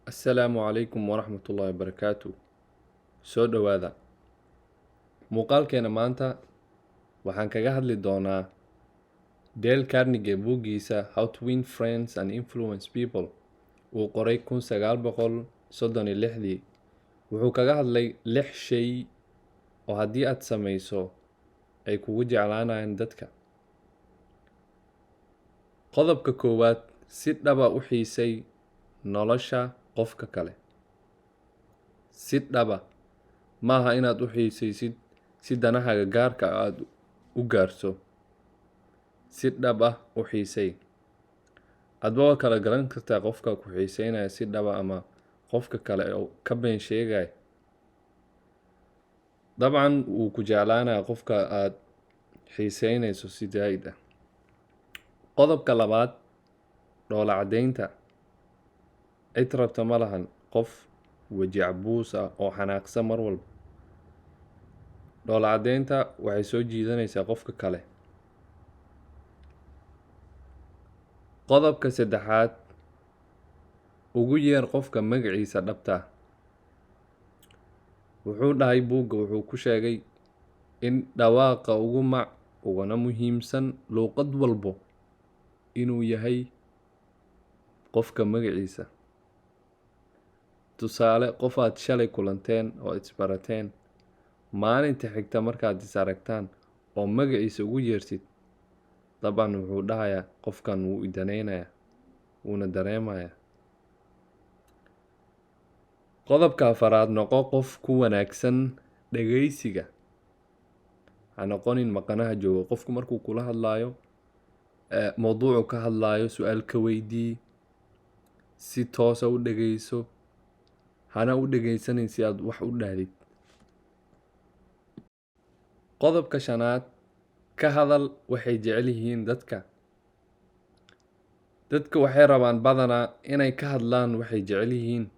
Assalaamu calaykum waraxmatullaahi wabarakaatu. Soo dhowaada. Muuqaalkeena maanta waxaan kaga hadli doonaa Dale Carnegie buuggiisa How to Win Friends and Influence People uu qoray 1936. Wuxuu kaga hadlay 6 shay oo haddii aad samayso ay kugu jeclaanayaan dadka. Qodobka koowaad, si dhaba u xiisay nolosha qofka kale. Si dhaba maaha inaad u xiisaysid si danahaaga gaarka aad u gaarso. Si dhab ah u xiisay. Adba waa kala garan kartaa qofka ku xiisaynaya si dhaba ama qofka kale oo ka been sheegay. Dabcan wuu ku jeclaanaya qofka aad xiisaynayso si zaid ah. Qodobka labaad, dhoola caddaynta. Cid rabta ma lahan qof weji cabuus ah oo xanaaqsan mar walba. Dhoola caddaynta waxay soo jiidanaysaa qofka kale. Qodobka saddexaad, ugu yeer qofka magaciisa dhabta ah. Wuxuu dhahay buugga wuxuu ku sheegay in dhawaaqa uguna muhiimsan luuqad walbo inuu yahay qofka magaciisa. Tusaale, qof aad shalay kulanteen oo isbarateen, maalinta xigta markaad is aragtaan oo magaciisa ugu yeertid, dabcan wuxuu dhahayaa qofkan wuu idanaynayaa, wuuna dareemayaa. Qodobka afaraad, noqo qof ku wanaagsan dhageysiga. Ha noqonin maqanaha jooga. Qofku markuu kula hadlaayo mowduucu ka hadlaayo su'aal ka weydii, si toosa u dhageyso, hana u dhageysanin si aad wax u dhahdid. Qodobka shanaad, ka hadal waxay jecel yihiin dadka. Dadka waxay rabaan badanaa inay ka hadlaan waxay jecel yihiin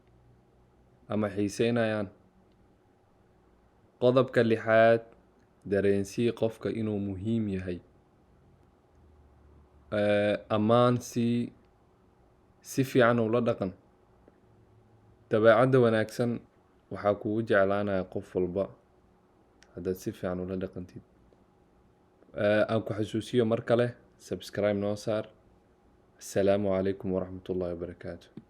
ama xiisaynayaan. Qodobka lixaad, dareensii qofka inuu muhiim yahay. Ammaan si fiican ula dhaqan. Dabeecadda wanaagsan waxaa kugu jeclaanaya qof walba haddaad si fiican ula dhaqantid. Aan ku xasuusiyo mar kale, subscribe noo saar. Assalaamu calaykum waraxmatullaahi wabarakaatu.